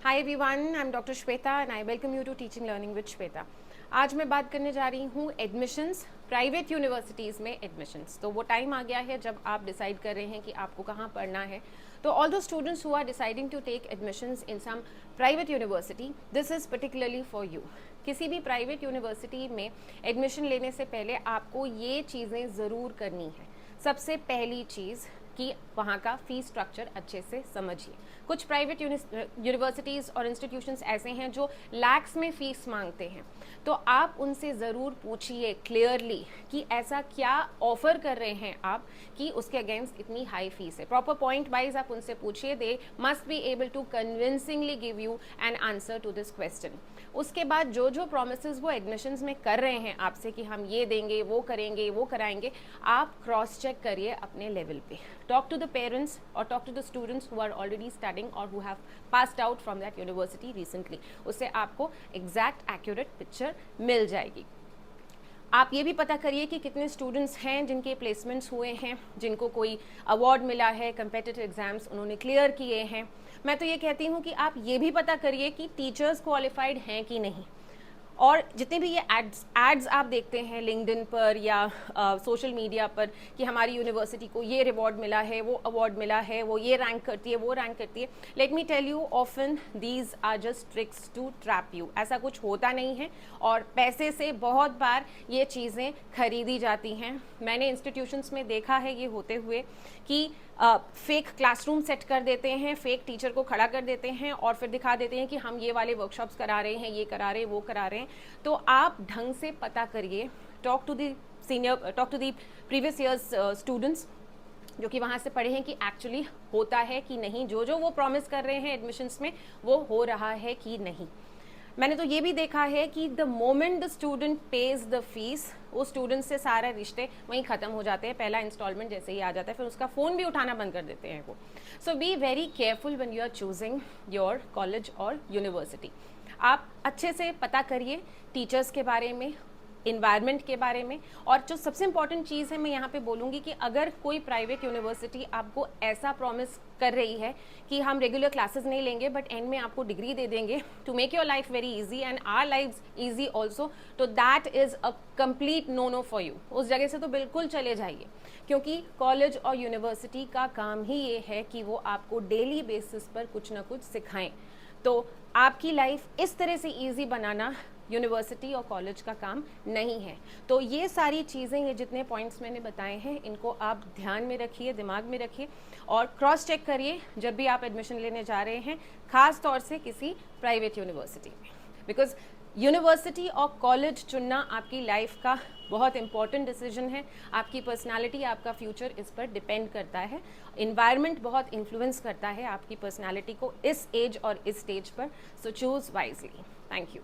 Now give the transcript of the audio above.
Hi everyone, I'm Dr. Shweta and I welcome you to Teaching Learning with Shweta. आज मैं बात करने जा रही हूँ एडमिशन्स, प्राइवेट यूनिवर्सिटीज़ में एडमिशन्स। तो वो टाइम आ गया है जब आप डिसाइड कर रहे हैं कि आपको कहाँ पढ़ना है। तो all the students who are deciding to take admissions in some private university, this is particularly for you. किसी भी प्राइवेट यूनिवर्सिटी में एडमिशन लेने से पहले आपको ये चीज़ें ज़रूर करनी है। सबसे पहली चीज़ कि वहाँ का फ़ीस स्ट्रक्चर अच्छे से समझिए। कुछ प्राइवेट यूनिवर्सिटीज़ और इंस्टीट्यूशंस ऐसे हैं जो लैक्स में फ़ीस मांगते हैं, तो आप उनसे ज़रूर पूछिए क्लियरली कि ऐसा क्या ऑफ़र कर रहे हैं आप कि उसके अगेंस्ट इतनी हाई फीस है। प्रॉपर पॉइंट वाइज आप उनसे पूछिए, they must be able to convincingly give you an answer to this question. उसके बाद जो जो प्रोमिसेस वो एडमिशन्स में कर रहे हैं आपसे कि हम ये देंगे, वो करेंगे, वो कराएंगे, आप क्रॉस चेक करिए अपने लेवल पे। टॉक टू द पेरेंट्स और talk to the students who are already studying और who have passed out from that university recently. उससे आपको एग्जैक्ट एक्यूरेट पिक्चर मिल जाएगी। आप ये भी पता करिए कि कितने स्टूडेंट्स हैं जिनके प्लेसमेंट्स हुए हैं, जिनको कोई अवार्ड मिला है, कम्पिटिटिव एग्जाम्स उन्होंने क्लियर किए हैं। मैं तो ये कहती हूँ कि आप ये भी पता करिए कि टीचर्स क्वालिफाइड हैं कि नहीं। और जितने भी ये एड्स आप देखते हैं लिंक्डइन पर या सोशल मीडिया पर कि हमारी यूनिवर्सिटी को ये रिवॉर्ड मिला है, वो अवार्ड मिला है, वो ये रैंक करती है, वो रैंक करती है, let me tell you often these are just tricks to trap you. ऐसा कुछ होता नहीं है और पैसे से बहुत बार ये चीज़ें खरीदी जाती हैं। मैंने इंस्टीट्यूशंस में देखा है ये होते हुए कि फेक क्लासरूम सेट कर देते हैं, फेक टीचर को खड़ा कर देते हैं और फिर दिखा देते हैं कि हम ये वाले वर्कशॉप्स करा रहे हैं, ये करा रहे हैं, वो करा रहे हैं। तो आप ढंग से पता करिए, talk to the senior, talk to the previous years students जो कि वहाँ से पढ़े हैं कि एक्चुअली होता है कि नहीं, जो जो वो प्रॉमिस कर रहे हैं एडमिशन्स में वो हो रहा है कि नहीं। मैंने तो ये भी देखा है कि the moment the student page the fees, वो स्टूडेंट से सारे रिश्ते वहीं ख़त्म हो जाते हैं। पहला इंस्टॉलमेंट जैसे ही आ जाता है फिर उसका फ़ोन भी उठाना बंद कर देते हैं वो। So be very careful when you are choosing your college और यूनिवर्सिटी। आप अच्छे से पता करिए टीचर्स के बारे में, इन्वायरमेंट के बारे में। और जो सबसे इंपॉर्टेंट चीज़ है मैं यहाँ पे बोलूँगी कि अगर कोई प्राइवेट यूनिवर्सिटी आपको ऐसा प्रॉमिस कर रही है कि हम रेगुलर क्लासेस नहीं लेंगे बट एंड में आपको डिग्री दे देंगे to make your life very easy and our life easy also, तो that is a complete no no for you. उस जगह से तो बिल्कुल चले जाइए, क्योंकि कॉलेज और यूनिवर्सिटी का काम ही ये है कि वो आपको डेली बेसिस पर कुछ ना कुछ सिखाएं। तो आपकी लाइफ इस तरह से ईजी बनाना यूनिवर्सिटी और कॉलेज का काम नहीं है। तो ये सारी चीज़ें, ये जितने पॉइंट्स मैंने बताए हैं, इनको आप ध्यान में रखिए, दिमाग में रखिए और क्रॉस चेक करिए जब भी आप एडमिशन लेने जा रहे हैं, ख़ास तौर से किसी प्राइवेट यूनिवर्सिटी में। बिकॉज यूनिवर्सिटी और कॉलेज चुनना आपकी लाइफ का बहुत इंपॉर्टेंट डिसीजन है। आपकी पर्सनालिटी, आपका फ्यूचर इस पर डिपेंड करता है। इन्वायरमेंट बहुत इन्फ्लुएंस करता है आपकी पर्सनालिटी को इस एज और इस स्टेज पर। सो चूज़ वाइजली। Thank you.